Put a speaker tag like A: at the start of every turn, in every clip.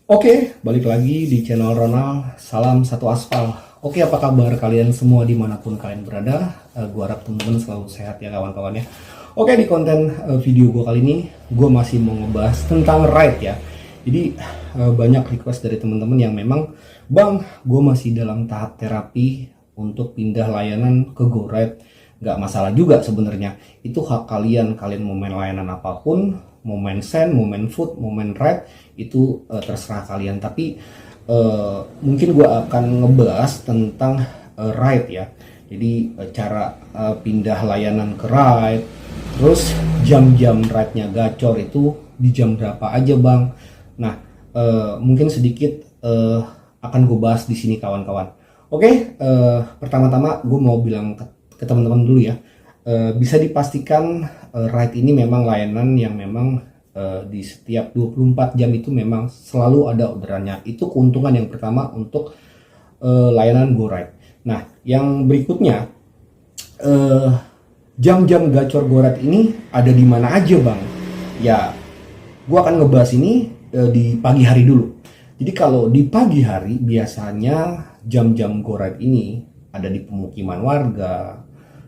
A: Oke, balik lagi di channel Ronald. Salam satu aspal. Oke, apa kabar kalian semua dimanapun kalian berada? Gua harap teman-teman selalu sehat ya kawan-kawan ya. Oke, di konten video gue kali ini, gue masih mau ngebahas tentang ride ya. Jadi banyak request dari teman-teman yang memang, Bang, gue masih dalam tahap terapi untuk pindah layanan ke GoRide. Nggak masalah juga sebenarnya. Itu hak kalian. Kalian mau main layanan apapun, mau main send, mau main food, mau main ride, itu terserah kalian. Tapi mungkin gue akan ngebahas tentang ride ya. Jadi cara pindah layanan ke ride, terus jam-jam ride-nya gacor itu di jam berapa aja bang. Nah mungkin sedikit akan gue bahas di sini kawan-kawan. Oke, pertama-tama gue mau bilang ke teman-teman dulu ya. Bisa dipastikan ride ini memang layanan yang memang di setiap 24 jam itu memang selalu ada orderannya. Itu keuntungan yang pertama untuk layanan GoRide. Nah, yang berikutnya jam-jam gacor GoRide ini ada di mana aja bang? Ya, gua akan ngebahas ini di pagi hari dulu. Jadi kalau di pagi hari biasanya jam-jam GoRide ini ada di pemukiman warga,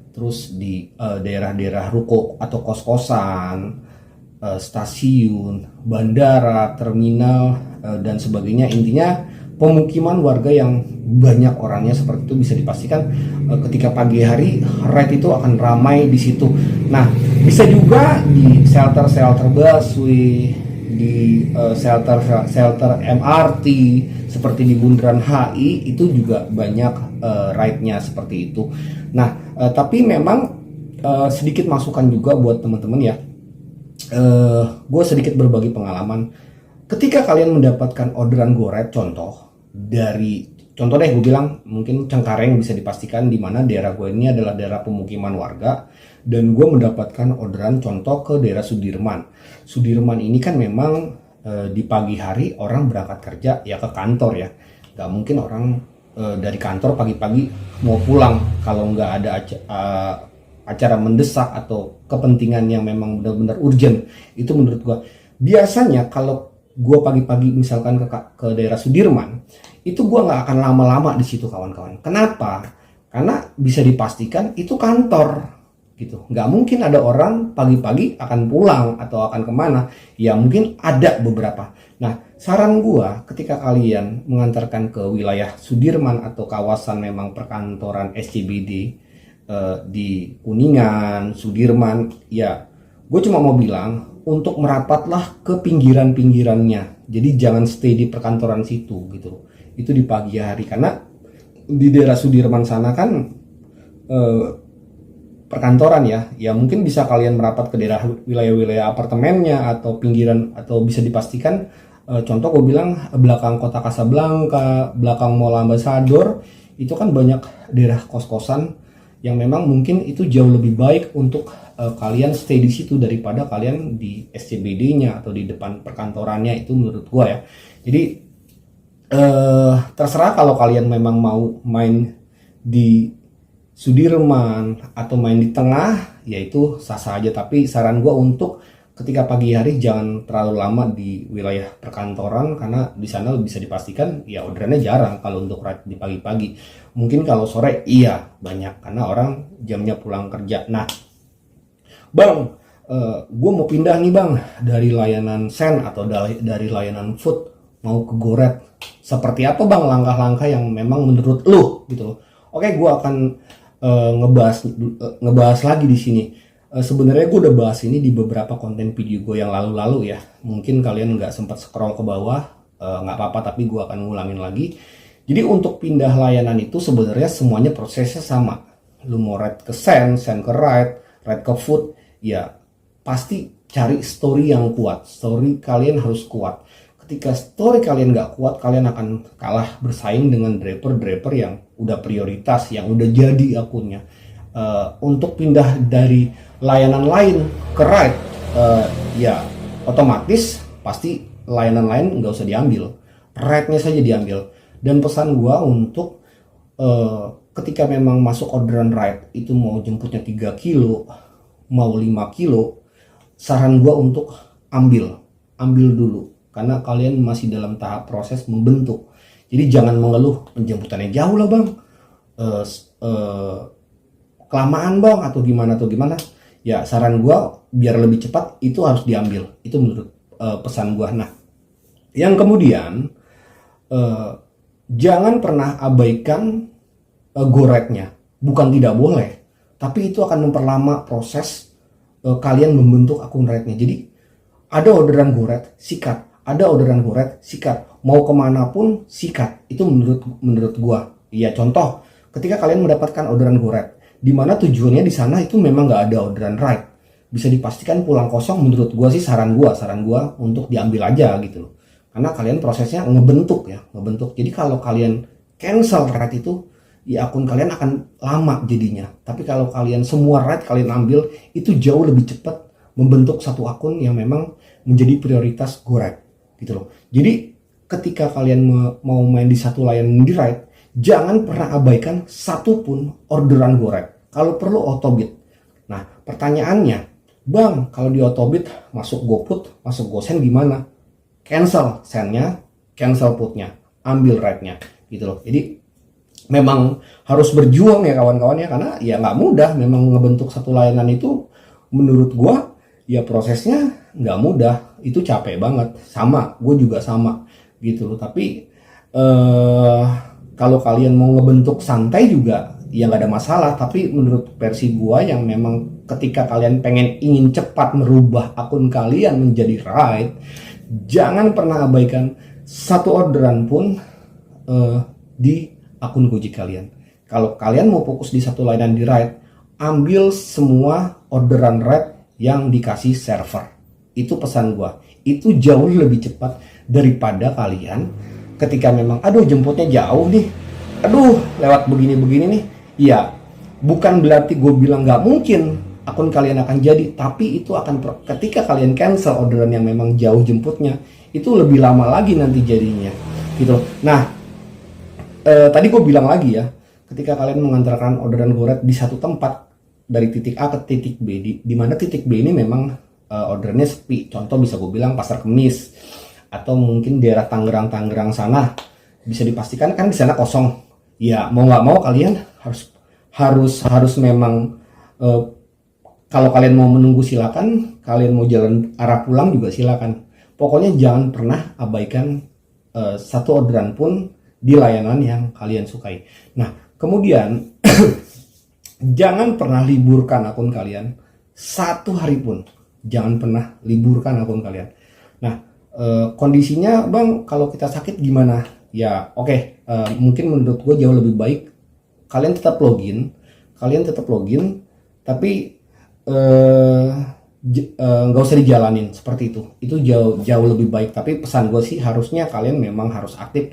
A: terus di daerah-daerah ruko atau kos-kosan, stasiun, bandara, terminal, dan sebagainya. Intinya pemukiman warga yang banyak orangnya seperti itu bisa dipastikan ketika pagi hari ride itu akan ramai di situ. Nah, bisa juga di shelter-shelter busway, di shelter MRT seperti di Bundaran HI itu juga banyak ride-nya seperti itu. Nah, tapi memang sedikit masukan juga buat teman-teman ya. Gue sedikit berbagi pengalaman. Ketika kalian mendapatkan orderan GoRide, contoh deh gue bilang mungkin Cengkareng bisa dipastikan di mana daerah gue ini adalah daerah pemukiman warga, dan gue mendapatkan orderan contoh ke daerah Sudirman. Sudirman ini kan memang di pagi hari orang berangkat kerja ya ke kantor ya, nggak mungkin orang dari kantor pagi-pagi mau pulang kalau nggak ada acara mendesak atau kepentingan yang memang benar-benar urgent. Itu menurut gue biasanya kalau gue pagi-pagi misalkan ke daerah Sudirman, itu gue nggak akan lama-lama di situ kawan-kawan. Kenapa? Karena bisa dipastikan itu kantor gitu. Nggak mungkin ada orang pagi-pagi akan pulang atau akan kemana. Ya mungkin ada beberapa. Nah, saran gue ketika kalian mengantarkan ke wilayah Sudirman atau kawasan memang perkantoran SCBD di Kuningan, Sudirman, ya gue cuma mau bilang untuk merapatlah ke pinggiran-pinggirannya. Jadi jangan stay di perkantoran situ gitu. Itu di pagi hari, karena di daerah Sudirman sana kan perkantoran ya. Ya mungkin bisa kalian merapat ke daerah wilayah-wilayah apartemennya atau pinggiran, atau bisa dipastikan contoh gue bilang belakang kota Kasablanka, belakang Mall Ambassador, itu kan banyak daerah kos-kosan yang memang mungkin itu jauh lebih baik untuk kalian stay di situ daripada kalian di SCBD-nya atau di depan perkantorannya. Itu menurut gua ya. Jadi terserah kalau kalian memang mau main di Sudirman atau main di tengah, yaitu sah-sah aja. Tapi saran gua untuk ketika pagi hari jangan terlalu lama di wilayah perkantoran, karena di sana bisa dipastikan ya orderannya jarang kalau untuk ride di pagi-pagi. Mungkin kalau sore iya banyak karena orang jamnya pulang kerja. Nah, bang, gue mau pindah nih bang dari layanan send atau dari layanan food mau ke GoRide. Seperti apa bang langkah-langkah yang memang menurut lu gitu? Oke, gue akan ngebahas lagi di sini. Sebenarnya gue udah bahas ini di beberapa konten video gue yang lalu-lalu ya. Mungkin kalian nggak sempat scroll ke bawah, nggak apa-apa, tapi gue akan ngulangin lagi. Jadi untuk pindah layanan itu sebenarnya semuanya prosesnya sama. Lu mau ride ke send ke ride ke food, ya pasti cari story yang kuat. Story kalian harus kuat. Ketika story kalian nggak kuat, kalian akan kalah bersaing dengan driver-driver yang udah prioritas, yang udah jadi akunnya. Untuk pindah dari layanan lain ke ride, ya otomatis pasti layanan lain nggak usah diambil, ride-nya saja diambil. Dan pesan gua untuk ketika memang masuk orderan ride itu mau jemputnya 3 kilo mau 5 kilo, saran gua untuk ambil dulu. karena kalian masih dalam tahap proses membentuk. Jadi jangan mengeluh, penjemputannya jauh lah bang, kelamaan bang, atau gimana. Ya saran gue biar lebih cepat itu harus diambil. Itu menurut pesan gue. Nah, yang kemudian jangan pernah abaikan goretnya. Bukan tidak boleh, tapi itu akan memperlama proses kalian membentuk akun rate-nya. Jadi ada orderan goret, sikat. Ada orderan goret, sikat. Mau kemana pun sikat. Itu menurut gua. Ya contoh, ketika kalian mendapatkan orderan goret, di mana tujuannya di sana itu memang nggak ada orderan ride, bisa dipastikan pulang kosong. Menurut gua sih saran gua untuk diambil aja gitu loh. Karena kalian prosesnya ngebentuk. Jadi kalau kalian cancel ride itu, ya akun kalian akan lama jadinya. Tapi kalau kalian semua ride kalian ambil, itu jauh lebih cepat membentuk satu akun yang memang menjadi prioritas goret gitu loh. Jadi ketika kalian mau main di satu layanan di ride, jangan pernah abaikan satupun orderan goret. Kalau perlu autobid. Nah pertanyaannya, bang kalau di autobid masuk GoPut, masuk GoSend gimana? Cancel sendnya, cancel putnya, ambil ride-nya gitu loh. Jadi memang harus berjuang ya kawan-kawan ya, karena ya nggak mudah. Memang ngebentuk satu layanan itu menurut gua ya prosesnya nggak mudah, itu capek banget. Sama, gue juga sama gitu loh. Tapi kalau kalian mau ngebentuk santai juga ya nggak ada masalah. Tapi menurut versi gua yang memang ketika kalian ingin cepat merubah akun kalian menjadi ride, jangan pernah abaikan satu orderan pun di akun Gojek kalian. Kalau kalian mau fokus di satu layanan di ride, ambil semua orderan ride yang dikasih server. Itu pesan gua. Itu jauh lebih cepat daripada kalian ketika memang aduh jemputnya jauh nih, aduh lewat begini nih. Ya bukan berarti gue bilang nggak mungkin akun kalian akan jadi, tapi itu akan ketika kalian cancel orderan yang memang jauh jemputnya, itu lebih lama lagi nanti jadinya gitu. Nah tadi gue bilang lagi ya, ketika kalian mengantarkan orderan goret di satu tempat dari titik A ke titik B, di mana titik B ini memang ordernya sepi. Contoh bisa gue bilang Pasar Kemis atau mungkin daerah Tangerang sana, bisa dipastikan kan di sana kosong. Ya mau nggak mau kalian harus memang kalau kalian mau menunggu silakan, kalian mau jalan arah pulang juga silakan. Pokoknya jangan pernah abaikan satu orderan pun di layanan yang kalian sukai. Nah, kemudian jangan pernah liburkan akun kalian satu hari pun. Jangan pernah liburkan akun kalian. Nah, kondisinya bang, kalau kita sakit gimana? Ya, oke. Mungkin menurut gue jauh lebih baik kalian tetap login, tapi nggak usah dijalanin seperti itu. Itu jauh lebih baik. Tapi pesan gue sih harusnya kalian memang harus aktif.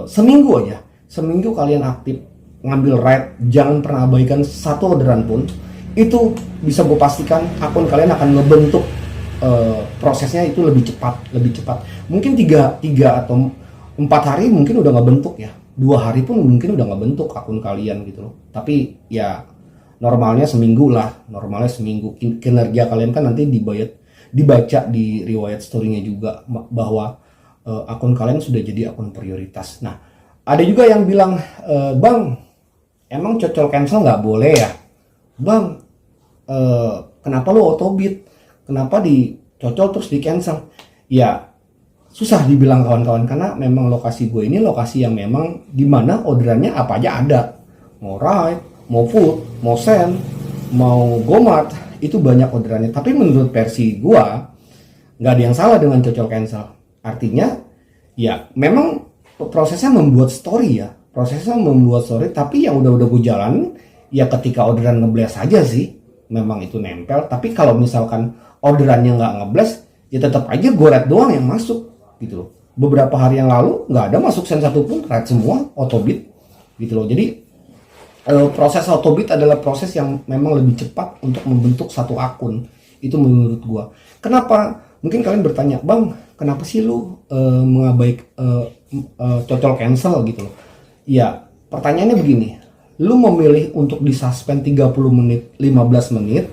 A: Seminggu kalian aktif ngambil ride, jangan pernah abaikan satu orderan pun. Itu bisa gue pastikan akun kalian akan ngebentuk prosesnya itu lebih cepat. Mungkin 3 atau 4 hari mungkin udah nggak bentuk ya, 2 hari pun mungkin udah nggak bentuk akun kalian gitu loh. Tapi ya normalnya seminggu. Kinerja kalian kan nanti dibaca di riwayat story-nya juga bahwa akun kalian sudah jadi akun prioritas. Nah ada juga yang bilang, bang emang cocol cancel nggak boleh ya bang, kenapa lo autobid, kenapa dicocol terus di cancel? Ya susah dibilang kawan-kawan, karena memang lokasi gue ini lokasi yang memang dimana orderannya apa aja ada, mau ride, mau food, mau send, mau gomart, itu banyak orderannya. Tapi menurut versi gue nggak ada yang salah dengan cocol cancel. Artinya ya memang prosesnya membuat story, tapi yang udah gue jalanin ya ketika orderan ngeblast aja sih, memang itu nempel. Tapi kalau misalkan orderannya nggak ngeblast, ya tetap aja goret doang yang masuk gitu loh. Beberapa hari yang lalu nggak ada masuk send satupun, ride semua autobid gitu loh. Jadi proses autobid adalah proses yang memang lebih cepat untuk membentuk satu akun. Itu menurut gua. Kenapa? Mungkin kalian bertanya, bang kenapa sih lu cocol cancel gitu loh. Ya pertanyaannya begini, lu memilih untuk disuspend 30 menit, 15 menit,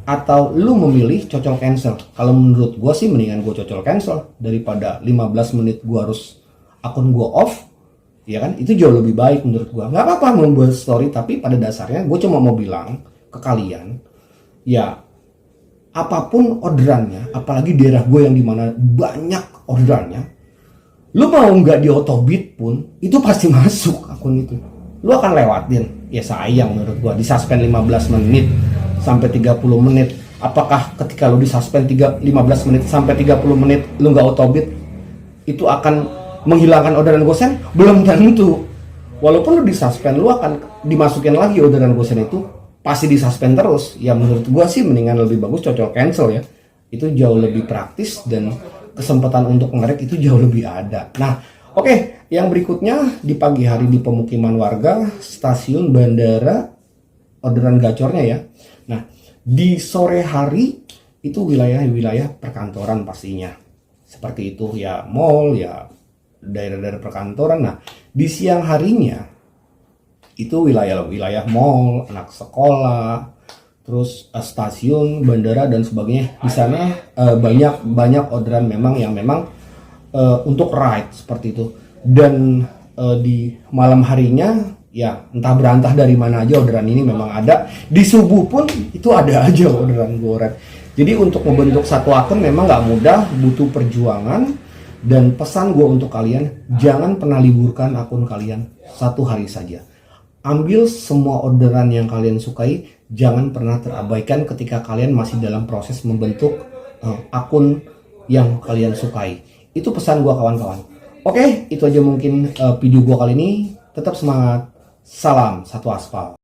A: atau lu memilih cocol cancel? Kalau menurut gue sih mendingan gue cocol cancel daripada 15 menit gue harus akun gue off, ya kan? Itu jauh lebih baik menurut gue. Nggak apa-apa membuat story, tapi pada dasarnya gue cuma mau bilang ke kalian, ya apapun orderannya, apalagi daerah gue yang dimana banyak orderannya, lu mau nggak di autobit pun itu pasti masuk akun itu. Lu akan lewatin. Ya sayang menurut gua di suspend 15 menit sampai 30 menit. Apakah ketika lu di suspend 15 menit sampai 30 menit lu nggak autobit itu akan menghilangkan orderan gosen? Belum tentu. Walaupun lu di suspend, lu akan dimasukin lagi orderan gosen itu, pasti di suspend terus. Ya menurut gua sih mendingan lebih bagus cocol cancel ya. Itu jauh lebih praktis dan kesempatan untuk ngerek itu jauh lebih ada. Nah, oke, yang berikutnya di pagi hari di pemukiman warga, stasiun, bandara, orderan gacornya ya. Nah, di sore hari itu wilayah-wilayah perkantoran pastinya. Seperti itu ya, mall ya, daerah-daerah perkantoran. Nah, di siang harinya itu wilayah-wilayah mall, anak sekolah, terus stasiun, bandara dan sebagainya. Di sana banyak orderan yang memang untuk ride seperti itu. Dan di malam harinya ya entah berantah dari mana aja orderan ini memang ada. Di subuh pun itu ada aja orderan goreng. Jadi untuk membentuk satu akun memang nggak mudah, butuh perjuangan. Dan pesan gue untuk kalian, jangan pernah liburkan akun kalian satu hari saja. Ambil semua orderan yang kalian sukai, jangan pernah terabaikan ketika kalian masih dalam proses membentuk akun yang kalian sukai. Itu pesan gua kawan-kawan. Oke, itu aja mungkin video gua kali ini. Tetap semangat. Salam satu aspal.